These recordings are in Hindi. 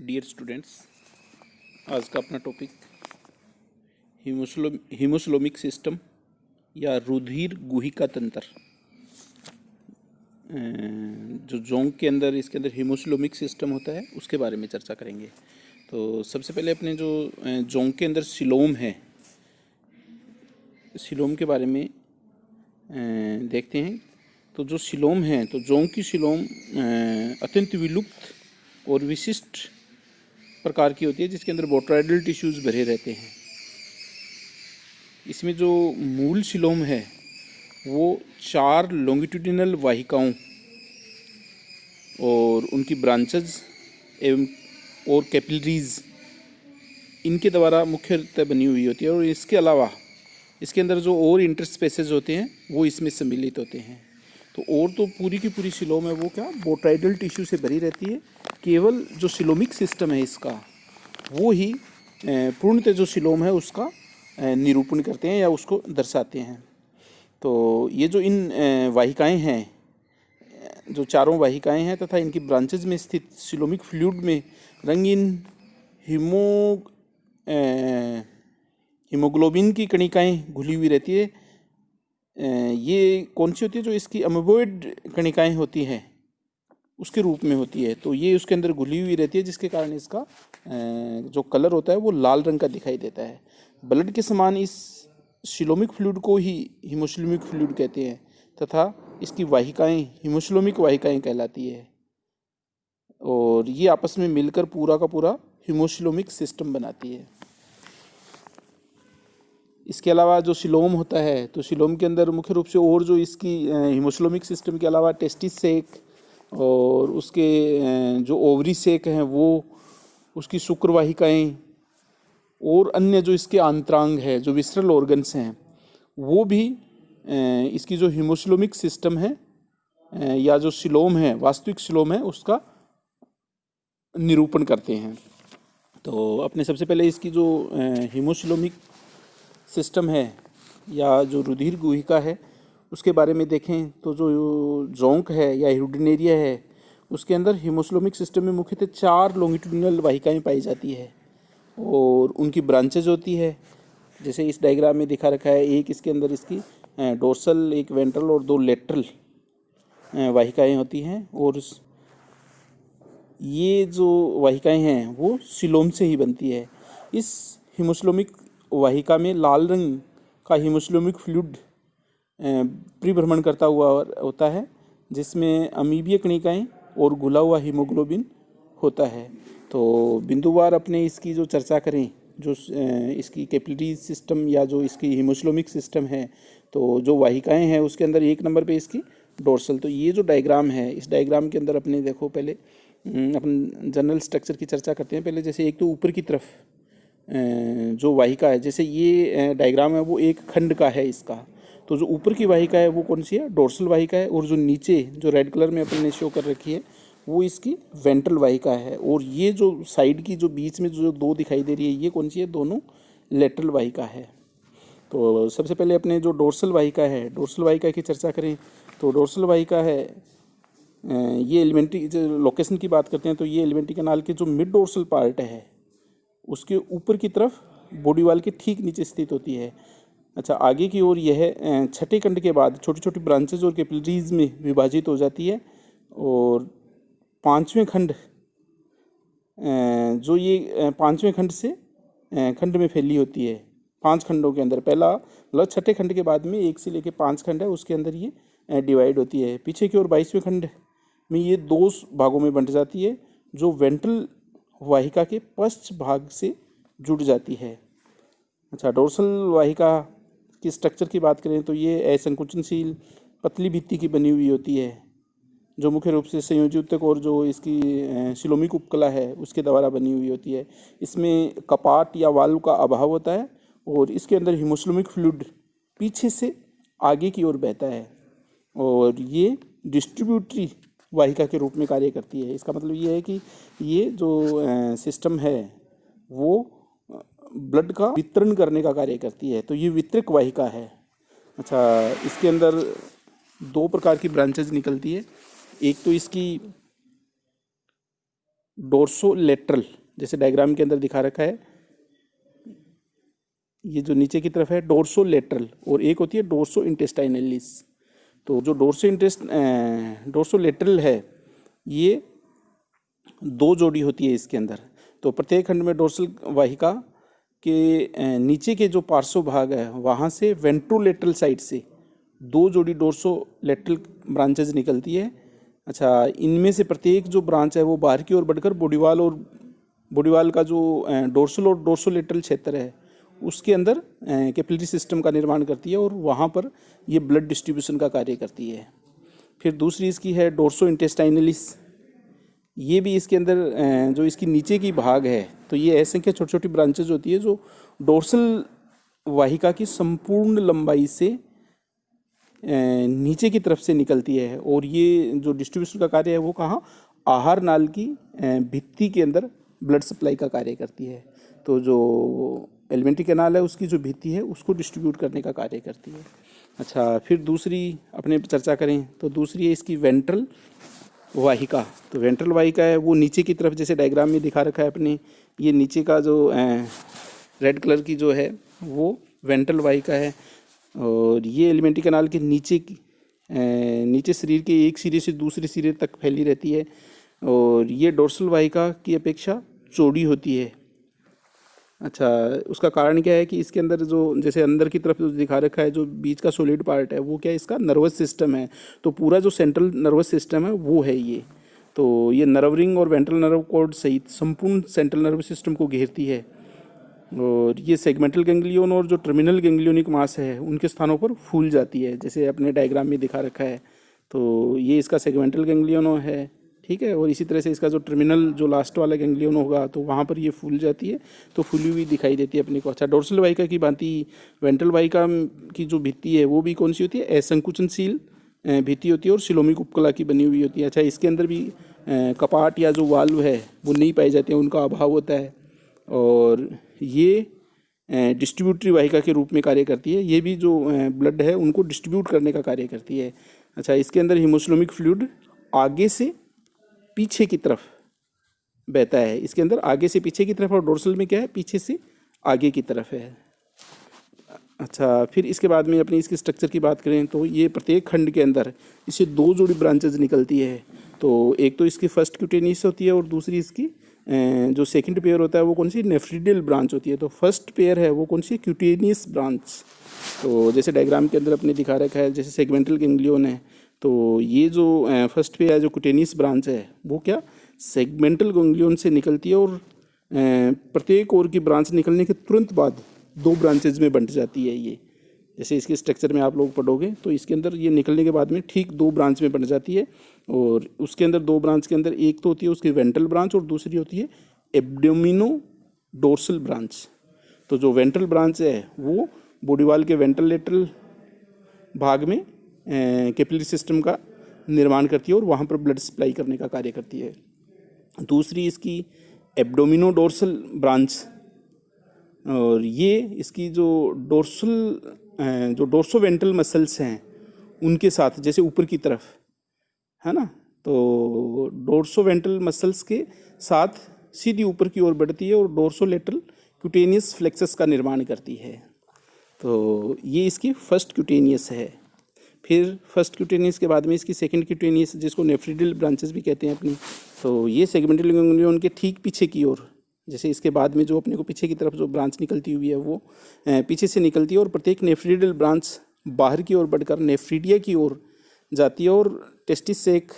डियर स्टूडेंट्स, आज का अपना टॉपिक हीमोस्लोमिक सिस्टम या रुधिर गुहिका तंत्र। जो जोंक के अंदर इसके अंदर हीमोस्लोमिक सिस्टम होता है उसके बारे में चर्चा करेंगे। तो सबसे पहले अपने जो जोंक के अंदर सिलोम है, सिलोम के बारे में देखते हैं। तो जो सिलोम है, तो जोंक की सिलोम अत्यंत विलुप्त और विशिष्ट प्रकार की होती है, जिसके अंदर बोट्राइडल टिश्यूज भरे रहते हैं। इसमें जो मूल सिलोम है वो 4 लॉन्गिट्यूडिनल वाहिकाओं और उनकी ब्रांचेज एवं और कैपिलरीज इनके द्वारा मुख्यतः बनी हुई होती है। और इसके अलावा इसके अंदर जो और इंटरस्पेसेस होते हैं वो इसमें सम्मिलित होते हैं। तो और तो पूरी की पूरी सिलोम है वो क्या बोट्राइडल टिश्यू से भरी रहती है। केवल जो सिलोमिक सिस्टम है इसका वो ही पूर्णतः जो सिलोम है उसका निरूपण करते हैं या उसको दर्शाते हैं। तो ये जो इन वाहिकाएं हैं, जो चारों वाहिकाएं हैं तथा इनकी ब्रांचेज में स्थित सिलोमिक फ्लूइड में रंगीन हीमोग्लोबिन की कणिकाएं घुली हुई रहती है। ये कौन सी होती है? जो इसकी अमीबॉइड कणिकाएं होती हैं उसके रूप में होती है। तो ये उसके अंदर घुली हुई रहती है, जिसके कारण इसका जो कलर होता है वो लाल रंग का दिखाई देता है। ब्लड के समान इस सिलोमिक फ्लूइड को ही हीमोस्लोमिक फ्लूइड कहते हैं तथा इसकी वाहिकाएं हीमोस्लोमिक वाहिकाएं कहलाती है। और ये आपस में मिलकर पूरा का पूरा हीमोस्लोमिक सिस्टम बनाती है। इसके अलावा जो सिलोम होता है, तो सिलोम के अंदर मुख्य रूप से और जो इसकी हीमोस्लोमिक सिस्टम के अलावा टेस्टिस सेक और उसके जो ओवरी सेक हैं वो, उसकी शुक्र वाहिकाएं और अन्य जो इसके आंतरांग है, जो विसरल ऑर्गन्स हैं, वो भी इसकी जो हीमोस्लोमिक सिस्टम है या जो सिलोम है, वास्तविक सिलोम है, उसका निरूपण करते हैं। तो अपने सबसे पहले इसकी जो हीमोस्लोमिक सिस्टम है या जो रुधिर गुहिका है उसके बारे में देखें। तो जो जोंक है या यूरिनेरिया है उसके अंदर हीमोस्लोमिक सिस्टम में मुख्यतः 4 लॉन्गिट्यूडिनल वाहिकाएं पाई जाती है और उनकी ब्रांचेज होती है, जैसे इस डायग्राम में दिखा रखा है। एक इसके अंदर इसकी डोर्सल, एक वेंट्रल और 2 लेटरल वाहिकाएं होती हैं। और ये जो वाहिकाएं हैं वो सिलोम से ही बनती है। इस हीमोस्लोमिक वाहिका में लाल रंग का हीमोस्लोमिक फ्लूइड परिभ्रमण करता हुआ होता है, जिसमें अमीबीय कणिकाएं और घुला हुआ हीमोग्लोबिन होता है। तो बिंदुवार अपने इसकी जो चर्चा करें, जो इसकी कैपिलरी सिस्टम या जो इसकी हीमोस्लोमिक सिस्टम है, तो जो वाहिकाएं हैं उसके अंदर 1 नंबर पे इसकी डोर्सल। तो ये जो डायग्राम है, इस डायग्राम के अंदर अपने देखो, पहले अपन जनरल स्ट्रक्चर की चर्चा करते हैं। पहले जैसे एक तो ऊपर की तरफ जो वाहिका है, जैसे ये डायग्राम है वो एक खंड का है इसका। तो जो ऊपर की वाहिका है वो कौन सी है? डोर्सल वाहिका है। और जो नीचे जो रेड कलर में अपन ने शो कर रखी है वो इसकी वेंट्रल वाहिका है। और ये जो साइड की जो बीच में जो 2 दिखाई दे रही है ये कौन सी है? दोनों लेटरल वाहिका है। तो सबसे पहले अपने जो डोर्सल वाहिका है, डोर्सल वाहिका की चर्चा करें। तो डोर्सल वाहिका है, ये एलिमेंट्री लोकेशन की बात करते हैं तो ये एलिमेंट्री कैनाल के जो मिड डोर्सल पार्ट है उसके ऊपर की तरफ बॉडी वाल के ठीक नीचे स्थित होती है। अच्छा, आगे की ओर यह छठे खंड के बाद छोटी छोटी ब्रांचेज और कैपिलरीज में विभाजित हो जाती है। और 5वें खंड, जो ये 5वें खंड से खंड में फैली होती है, 5 खंडों के अंदर। पहला मतलब छठे खंड के बाद में 1 से लेकर 5 खंड है, उसके अंदर ये डिवाइड होती है। पीछे की ओर 22वें खंड में ये 2 भागों में बंट जाती है, जो वेंट्रल वाहिका के पश्च भाग से जुड़ जाती है। अच्छा, डोर्सल वाहिका की स्ट्रक्चर की बात करें तो ये असंकुचनशील पतली भित्ति की बनी हुई होती है, जो मुख्य रूप से संयोजी ऊतक और जो इसकी सिलोमिक उपकला है उसके द्वारा बनी हुई होती है। इसमें कपाट या वाल्व का अभाव होता है और इसके अंदर हीमोस्लोमिक फ्लूइड पीछे से आगे की ओर बहता है और ये डिस्ट्रीब्यूटरी वाहिका के रूप में कार्य करती है। इसका मतलब ये है कि ये जो सिस्टम है वो ब्लड का वितरण करने का कार्य करती है। तो ये वितरक वाहिका है। अच्छा, इसके अंदर 2 प्रकार की ब्रांचेज निकलती है। एक तो इसकी डोर्सोलेटरल, जैसे डायग्राम के अंदर दिखा रखा है, ये जो नीचे की तरफ है डोर्सोलेटरल, और एक होती है डोर्सो इंटेस्टाइनलिस। तो जो डोर्सोलेटरल है ये दो जोड़ी होती है इसके अंदर। तो प्रत्येक खंड में डोर्सल वाहिका के नीचे के जो पार्श्व भाग है वहाँ से वेंट्रोलेटरल साइड से दो जोड़ी डोर्सोलेटरल ब्रांचेज निकलती है। अच्छा, इनमें से प्रत्येक जो ब्रांच है वो बाहर की ओर बढ़कर बॉडीवाल का जो डोर्सल और डोर्सोलेटरल क्षेत्र है उसके अंदर कैपिलरी सिस्टम का निर्माण करती है और वहाँ पर ये ब्लड डिस्ट्रीब्यूशन का कार्य करती है। फिर दूसरी इसकी है डोर्सो इंटेस्टाइनलिस। ये भी इसके अंदर जो इसकी नीचे की भाग है, तो ये असंख्य छोटी छोटी ब्रांचेज होती है जो डोर्सल वाहिका की संपूर्ण लंबाई से नीचे की तरफ से निकलती है। और ये जो डिस्ट्रीब्यूशन का कार्य है वो कहाँ, आहार नाल की भित्ति के अंदर ब्लड सप्लाई का कार्य करती है। तो जो एलिमेंट्री कैनाल है उसकी जो भित्ति है उसको डिस्ट्रीब्यूट करने का कार्य करती है। अच्छा, फिर दूसरी अपने चर्चा करें तो दूसरी है इसकी वेंट्रल वाहिका। तो वेंट्रल वाहिका है वो नीचे की तरफ, जैसे डायग्राम में दिखा रखा है अपने, ये नीचे का जो रेड कलर की जो है वो वेंट्रल वाहिका है। और ये एलिमेंट्री कैनाल के नीचे शरीर के एक सिरे से दूसरे सिरे तक फैली रहती है और ये डोर्सल वाहिका की अपेक्षा चौड़ी होती है। अच्छा, उसका कारण क्या है कि इसके अंदर जो जैसे अंदर की तरफ जो दिखा रखा है जो बीच का सॉलिड पार्ट है वो क्या है, इसका नर्वस सिस्टम है। तो पूरा जो सेंट्रल नर्वस सिस्टम है वो है ये। तो ये नर्व रिंग और वेंट्रल नर्व कॉर्ड सहित संपूर्ण सेंट्रल नर्वस सिस्टम को घेरती है। और ये सेगमेंटल गैंग्लियन और जो टर्मिनल गैंग्लियोनिक मास है उनके स्थानों पर फूल जाती है, जैसे अपने डायग्राम में दिखा रखा है। तो ये इसका सेगमेंटल गैंग्लियन है, ठीक है। और इसी तरह से इसका जो टर्मिनल जो लास्ट वाला गैंग्लियन होगा तो वहाँ पर ये फूल जाती है, तो फूली हुई दिखाई देती है अपने को। अच्छा, डोर्सल वाहिका की भांति वेंट्रल वाहिका की जो भित्ति है वो भी कौन सी होती है, असंकुचनशील भित्ति होती है और सिलोमिक उपकला की बनी हुई होती है। अच्छा, इसके अंदर भी कपाट या जो वाल्व है वो नहीं पाए जाते हैं, उनका अभाव होता है। और ये डिस्ट्रीब्यूटरी वाहिका के रूप में कार्य करती है। ये भी जो ब्लड है उनको डिस्ट्रीब्यूट करने का कार्य करती है। अच्छा, इसके अंदर हीमोस्लोमिक फ्लूइड आगे से पीछे की तरफ बहता है। इसके अंदर आगे से पीछे की तरफ, और डोर्सल में क्या है, पीछे से आगे की तरफ है। अच्छा, फिर इसके बाद में अपनी इसकी स्ट्रक्चर की बात करें तो ये प्रत्येक खंड के अंदर इससे दो जोड़ी ब्रांचेज निकलती है। तो एक तो इसकी फर्स्ट क्यूटेनियस होती है और दूसरी इसकी जो सेकंड पेयर होता है वो कौन सी, नेफ्रिडियल ब्रांच होती है। तो फर्स्ट पेयर है वो कौन सी, क्यूटेनियस ब्रांच। तो जैसे डायग्राम के अंदर अपने दिखा रखा है, जैसे सेगमेंटल गैंग्लियन है, तो ये जो फर्स्ट पेयर है जो क्यूटेनियस ब्रांच है वो क्या, सेगमेंटल गैंग्लियन से निकलती है और प्रत्येक ओर की ब्रांच निकलने के तुरंत बाद दो ब्रांचेज में बंट जाती है। ये जैसे इसके स्ट्रक्चर में आप लोग पढ़ोगे तो इसके अंदर ये निकलने के बाद में ठीक दो ब्रांच में बन जाती है। और उसके अंदर दो ब्रांच के अंदर एक तो होती है उसकी वेंट्रल ब्रांच और दूसरी होती है एब्डोमिनो डोर्सल ब्रांच। तो जो वेंट्रल ब्रांच है वो बॉडीवाल के वेंट्रलेटरल भाग में कैपिलरी सिस्टम का निर्माण करती है और वहाँ पर ब्लड सप्लाई करने का कार्य करती है। दूसरी इसकी एब्डोमिनो डोर्सल ब्रांच, और ये इसकी जो डोर्सोवेंट्रल मसल्स हैं उनके साथ, जैसे ऊपर की तरफ है ना, तो डोर्सोवेंट्रल मसल्स के साथ सीधी ऊपर की ओर बढ़ती है और डोर्सोलेटरल क्यूटेनियस फ्लेक्सस का निर्माण करती है। तो ये इसकी फर्स्ट क्यूटेनियस है। फिर फर्स्ट क्यूटेनियस के बाद में इसकी सेकंड क्यूटेनियस, जिसको नेफ्रिडियल ब्रांचेस भी कहते हैं अपनी, तो ये सेगमेंटल गैंग्लियन के ठीक पीछे की ओर, जैसे इसके बाद में जो अपने को पीछे की तरफ जो ब्रांच निकलती हुई है वो पीछे से निकलती है और प्रत्येक नेफ्रिडियल ब्रांच बाहर की ओर बढ़कर नेफ्रीडिया की ओर जाती है और टेस्टिस सेक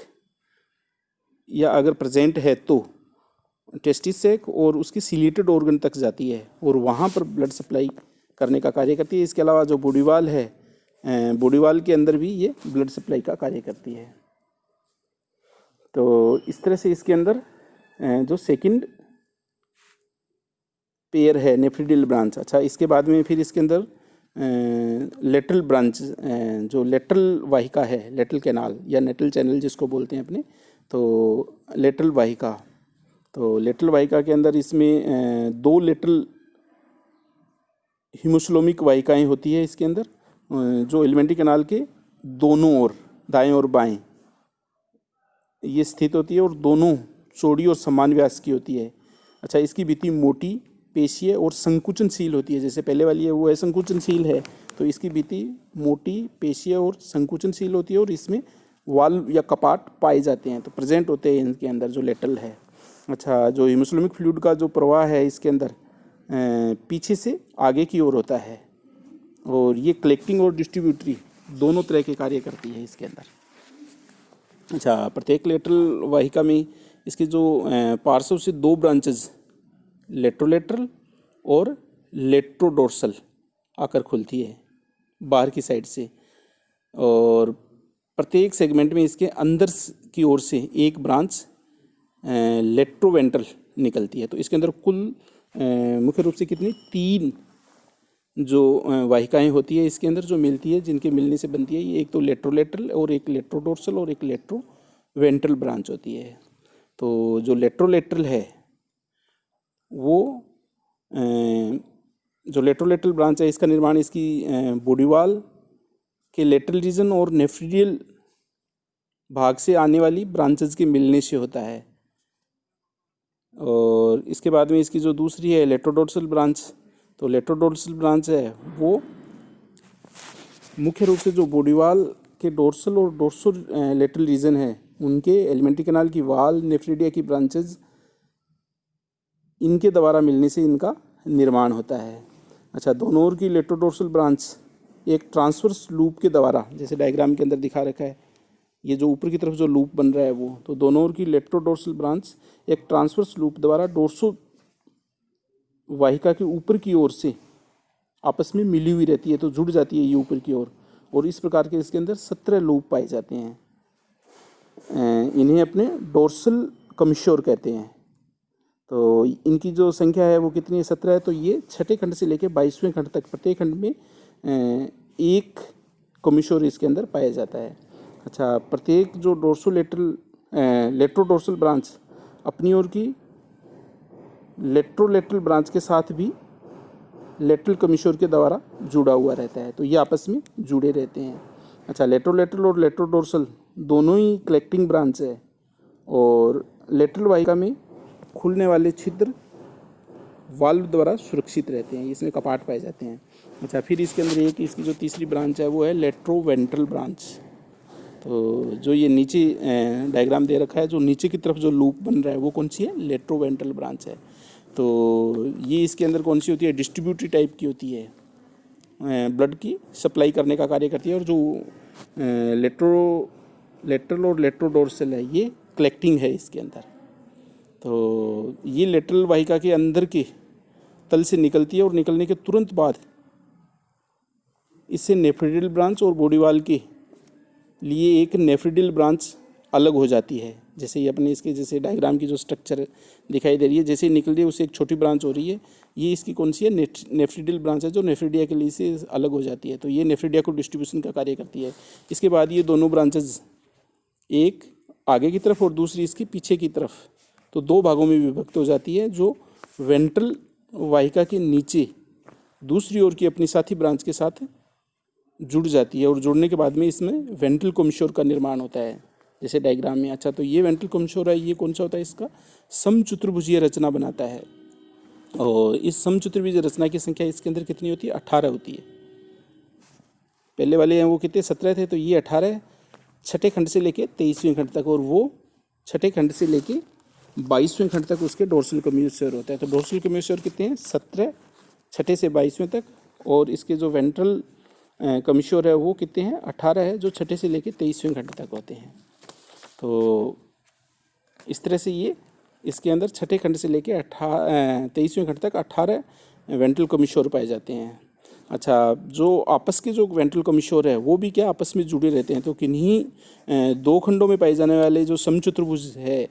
या अगर प्रेजेंट है तो टेस्टिस सेक और उसकी सिलेटेड ऑर्गन तक जाती है और वहाँ पर ब्लड सप्लाई करने का कार्य करती है। इसके अलावा जो बॉडीवाल है, बॉडीवाल के अंदर भी ये ब्लड सप्लाई का कार्य करती है। तो इस तरह से इसके अंदर जो सेकंड पेयर है नेफ्रिडियल ब्रांच। अच्छा, इसके बाद में फिर इसके अंदर लेटरल ब्रांच, जो लेटरल वाहिका है, लेटरल कैनाल या नेटल चैनल जिसको बोलते हैं अपने, तो लेटरल वाहिका। तो लेटरल वाहिका के अंदर इसमें दो लेटरल हीमोस्लोमिक वाहिकाएं होती है इसके अंदर, जो एलिमेंट्री कैनाल के दोनों ओर, दाएं और बाएं, ये स्थित होती है और दोनों चौड़ी और समान व्यास की होती है। अच्छा, इसकी भित्ति मोटी, पेशीय और संकुचनशील होती है। जैसे पहले वाली है वो है संकुचनशील है, तो इसकी भित्ति मोटी, पेशीय और संकुचनशील होती है और इसमें वाल्व या कपाट पाए जाते हैं, तो प्रेजेंट होते हैं इनके अंदर जो लेटरल है। अच्छा, जो हीमोस्लोमिक फ्लूइड का जो प्रवाह है इसके अंदर पीछे से आगे की ओर होता है और ये कलेक्टिंग और डिस्ट्रीब्यूटरी दोनों तरह के कार्य करती है इसके अंदर। अच्छा, प्रत्येक लेटरल वाहिका में इसके जो पार्श्व से दो ब्रांचेज लेट्रोलेटरल और लेट्रोडोर्सल आकर खुलती है बाहर की साइड से, और प्रत्येक सेगमेंट में इसके अंदर की ओर से एक ब्रांच लेट्रोवेंट्रल निकलती है। तो इसके अंदर कुल मुख्य रूप से कितनी 3 जो वाहिकाएं होती है इसके अंदर जो मिलती है, जिनके मिलने से बनती है ये, एक तो लेट्रोलेटरल और एक लेट्रोडोर्सल और एक लेट्रोवेंट्रल ब्रांच होती है। तो जो लेट्रोलेटरल है वो जो लेट्रोलेटरल ब्रांच है इसका निर्माण इसकी बॉडी वॉल के लेटरल रीजन और नेफ्रिडियल भाग से आने वाली ब्रांचेज के मिलने से होता है। और इसके बाद में इसकी जो दूसरी है लेट्रोडोर्सल ब्रांच, तो लेट्रोडोर्सल ब्रांच है वो मुख्य रूप से जो बॉडी वॉल के डोर्सल और डोर्सो लेटरल रीजन है उनके एलिमेंट्री कैनाल की वाल, नेफ्रिडिया की ब्रांचेज, इनके द्वारा मिलने से इनका निर्माण होता है। अच्छा, दोनों ओर की लेट्रोडोर्सल ब्रांच एक ट्रांसवर्स लूप के द्वारा, जैसे डायग्राम के अंदर दिखा रखा है, ये जो ऊपर की तरफ जो लूप बन रहा है वो, तो दोनों ओर की लेट्रोडोर्सल ब्रांच एक ट्रांसवर्स लूप द्वारा डोर्सो वाहिका के ऊपर की ओर से आपस में मिली हुई रहती है, तो जुड़ जाती है ये ऊपर की ओर, और इस प्रकार के इसके अंदर 17 लूप पाए जाते हैं। इन्हें अपने डोर्सल कमिश्योर कहते हैं। तो इनकी जो संख्या है वो कितनी है, 17 है। तो ये छठे खंड से लेकर 22वें खंड तक प्रत्येक खंड में एक कमिश्योर इसके अंदर पाया जाता है। अच्छा, प्रत्येक जो लेट्रोडोर्सल ब्रांच अपनी ओर की लेट्रोलेटरल ब्रांच के साथ भी लेटरल कमिश्योर के द्वारा जुड़ा हुआ रहता है, तो ये आपस में जुड़े रहते हैं। अच्छा, लेट्रोलेटरल और लेट्रोडोर्सल दोनों ही कलेक्टिंग ब्रांच है और लेटरल वाहिका में खुलने वाले छिद्र वाल्व द्वारा सुरक्षित रहते हैं, इसमें कपाट पाए जाते हैं। अच्छा, फिर इसके अंदर एक इसकी जो तीसरी ब्रांच है वो है लेट्रोवेंट्रल ब्रांच। तो जो ये नीचे डायग्राम दे रखा है, जो नीचे की तरफ जो लूप बन रहा है वो कौन सी है, लेट्रोवेंट्रल ब्रांच है। तो ये इसके अंदर कौन सी होती है, डिस्ट्रीब्यूटरी टाइप की होती है, ब्लड की सप्लाई करने का कार्य करती है। और जो लेटरल और लेट्रोडोर्सल है ये कलेक्टिंग है इसके अंदर। तो ये लेटरल वाहिका के अंदर के तल से निकलती है और निकलने के तुरंत बाद इससे नेफ्रिडियल ब्रांच और बॉडी वॉल के लिए एक नेफ्रिडियल ब्रांच अलग हो जाती है। जैसे ये अपने इसके जैसे डायग्राम की जो स्ट्रक्चर दिखाई दे रही है, जैसे निकल रही है उससे एक छोटी ब्रांच हो रही है, ये इसकी कौन सी है, नेफ्रिडियल ब्रांच है, जो नेफ्रिडिया के लिए से अलग हो जाती है। तो ये नेफ्रिडिया को डिस्ट्रीब्यूशन का कार्य करती है। इसके बाद ये दोनों ब्रांचेज, एक आगे की तरफ और दूसरी इसकी पीछे की तरफ, तो 2 भागों में विभक्त हो जाती है, जो वेंट्रल वाहिका के नीचे दूसरी ओर की अपनी साथी ब्रांच के साथ जुड़ जाती है और जुड़ने के बाद में इसमें वेंट्रल कमिश्योर का निर्माण होता है, जैसे डायग्राम में। अच्छा, तो ये वेंट्रल कमिश्योर है, ये कौन सा होता है, इसका समचतुर्भुजीय रचना बनाता है। और इस समचतुर्भुजीय रचना की संख्या इसके अंदर कितनी होती है, 18 होती है। पहले वाले हैं वो कितने, 17 थे, तो ये 18 छठे खंड से लेके 23वें खंड तक, और वो छठे खंड से लेके 22वें खंड तक उसके डोर्सल कमिश्योर होता है। तो डोर्सल कमिश्योर कितने हैं, 17 छठे से 22वें तक, और इसके जो वेंट्रल कमिश्योर है वो कितने हैं, 18 है, जो छठे से लेके 23वें खंड तक होते हैं। तो इस तरह से ये इसके अंदर छठे खंड से लेके 23वें खंड तक 18 वेंट्रल कमिश्योर पाए जाते हैं। अच्छा, जो आपस के जो वेंट्रल कमिश्योर है वो भी क्या आपस में जुड़े रहते हैं। तो किन्हीं 2 खंडों में पाए जाने वाले जो समचतुर्भुज है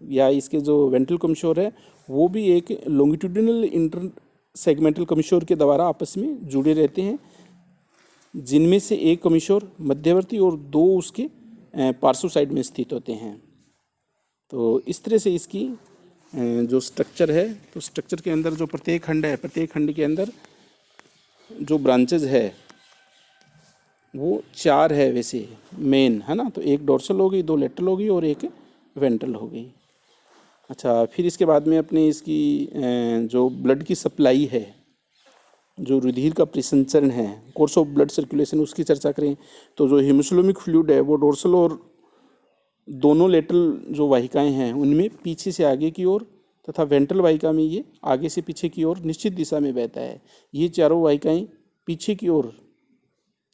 या इसके जो वेंट्रल कमिश्योर है वो भी एक लॉन्गिट्यूडिनल इंटर सेगमेंटल कमिश्योर के द्वारा आपस में जुड़े रहते हैं, जिनमें से एक कमिश्योर मध्यवर्ती और 2 उसके पार्श्व साइड में स्थित होते हैं। तो इस तरह से इसकी जो स्ट्रक्चर है, तो स्ट्रक्चर के अंदर जो प्रत्येक खंड है, प्रत्येक खंड के अंदर जो ब्रांचेज है वो 4 है वैसे मेन, है ना। तो एक डोर्सल हो गई, 2 लेटरल हो गई और एक वेंट्रल हो गई। अच्छा, फिर इसके बाद में अपने इसकी जो ब्लड की सप्लाई है, जो रुधिर का परिसंचरण है, कोर्स ऑफ ब्लड सर्कुलेशन, उसकी चर्चा करें तो जो हीमोस्लोमिक फ्लूइड है वो डोर्सल और दोनों लेटरल जो वाहिकाएं हैं उनमें पीछे से आगे की ओर तथा वेंट्रल वाहिका में ये आगे से पीछे की ओर निश्चित दिशा में बहता है। ये चारों वाहिकाएं पीछे की ओर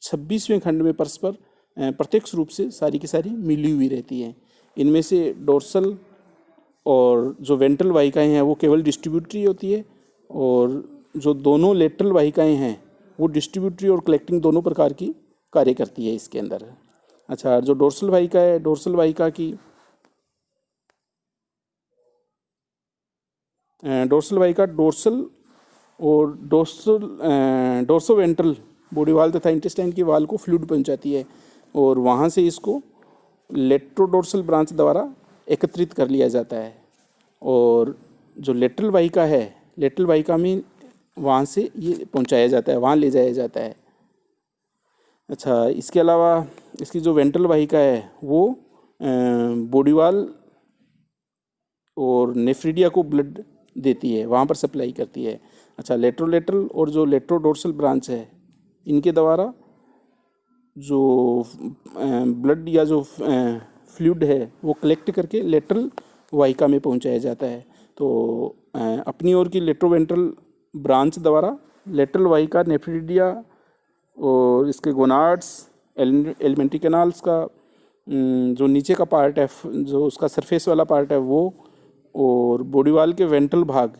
26वें खंड में परस्पर प्रत्यक्ष रूप से सारी की सारी मिली हुई रहती हैं। इनमें से डोर्सल और जो वेंट्रल वाहिकाएं हैं वो केवल डिस्ट्रीब्यूटरी होती है, और जो दोनों लेटरल वाहिकाएं हैं वो डिस्ट्रीब्यूटरी और कलेक्टिंग दोनों प्रकार की कार्य करती है इसके अंदर। अच्छा, जो डोर्सल वाहिका है, डोर्सल वाहिका की डोर्सल वाहिका डोर्सल और डोर्सो वेंट्रल बॉडी वाल तथा इंटेस्टाइन की वाल को फ्लूइड पहुंचाती है, और वहाँ से इसको लेट्रोडोर्सल ब्रांच द्वारा एकत्रित कर लिया जाता है। और जो लेटरल वाहिका है, लेटरल वाहिका में वहाँ से ये पहुंचाया जाता है, वहाँ ले जाया जाता है। अच्छा, इसके अलावा इसकी जो वेंट्रल वाहिका है वो बॉडी वाल और नेफ्रिडिया को ब्लड देती है, वहाँ पर सप्लाई करती है। अच्छा, लेटरल और जो लेट्रोडोर्सल ब्रांच है इनके द्वारा जो ब्लड या जो फ्लूइड है वो कलेक्ट करके लेटरल वाहिका में पहुंचाया जाता है। तो अपनी ओर की लेट्रोवेंट्रल ब्रांच द्वारा लेटरल वाहिका नेफ्रिडिया और इसके गोनाड्स, एलिमेंट्री कैनाल्स का जो नीचे का पार्ट है, जो उसका सरफेस वाला पार्ट है वो, और बॉडी वाल के वेंट्रल भाग,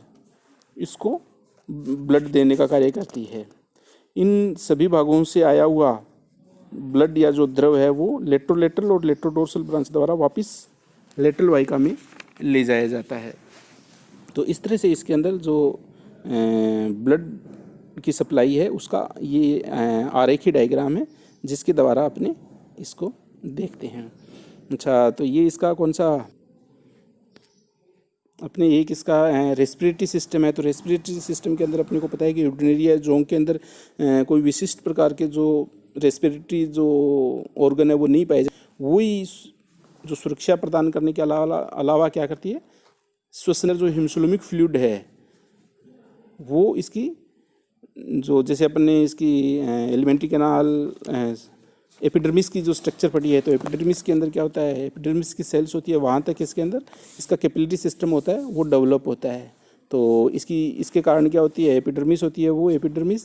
इसको ब्लड देने का कार्य करती है। इन सभी भागों से आया हुआ ब्लड या जो द्रव है वो लेटरल और लेट्रोडोर्सल ब्रांच द्वारा वापस लेटरल वाहिका में ले जाया जाता है। तो इस तरह से इसके अंदर जो ब्लड की सप्लाई है उसका ये आरेखीय डायग्राम है जिसके द्वारा अपने इसको देखते हैं। अच्छा, तो ये इसका कौन सा अपने एक इसका रेस्पिरेटरी सिस्टम है। तो रेस्पिरेटरी सिस्टम के अंदर अपने को पता है कि यूरिनरी या जोंग के अंदर कोई विशिष्ट प्रकार के जो रेस्पिरेटरी जो ऑर्गन है वो नहीं पाए जाते, वही जो सुरक्षा प्रदान करने के अलावा क्या करती है, श्वसन जो हिमोस्लोमिक फ्लूइड है वो इसकी जो जैसे अपने इसकी एलिमेंट्री कैनाल एपिडर्मिस की जो स्ट्रक्चर पड़ी है, तो एपिडर्मिस के अंदर क्या होता है, एपिडर्मिस की सेल्स होती है, वहाँ तक इसके अंदर इसका कैपिलरी सिस्टम होता है वो डेवलप होता है। तो इसके कारण क्या होती है, एपिडर्मिस होती है वो एपिडर्मिस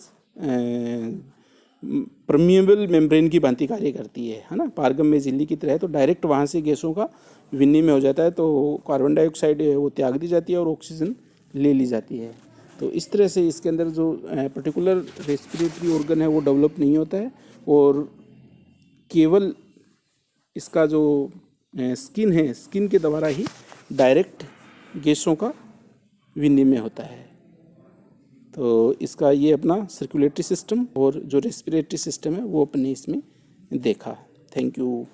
परमिएबल मेम्ब्रेन की भांति कार्य करती है ना, पारगम में झिल्ली की तरह। तो डायरेक्ट वहाँ से गैसों का विनिमय हो जाता है, तो कार्बन डाइऑक्साइड है वो त्याग दी जाती है और ऑक्सीजन ले ली जाती है। तो इस तरह से इसके अंदर जो पर्टिकुलर रेस्पिरेटरी ऑर्गन है वो डेवलप नहीं होता है, और केवल इसका जो स्किन है, स्किन के द्वारा ही डायरेक्ट गैसों का विनिमय होता है। तो इसका ये अपना सर्कुलेटरी सिस्टम और जो रेस्पिरेटरी सिस्टम है वो अपने इसमें देखा। Thank you.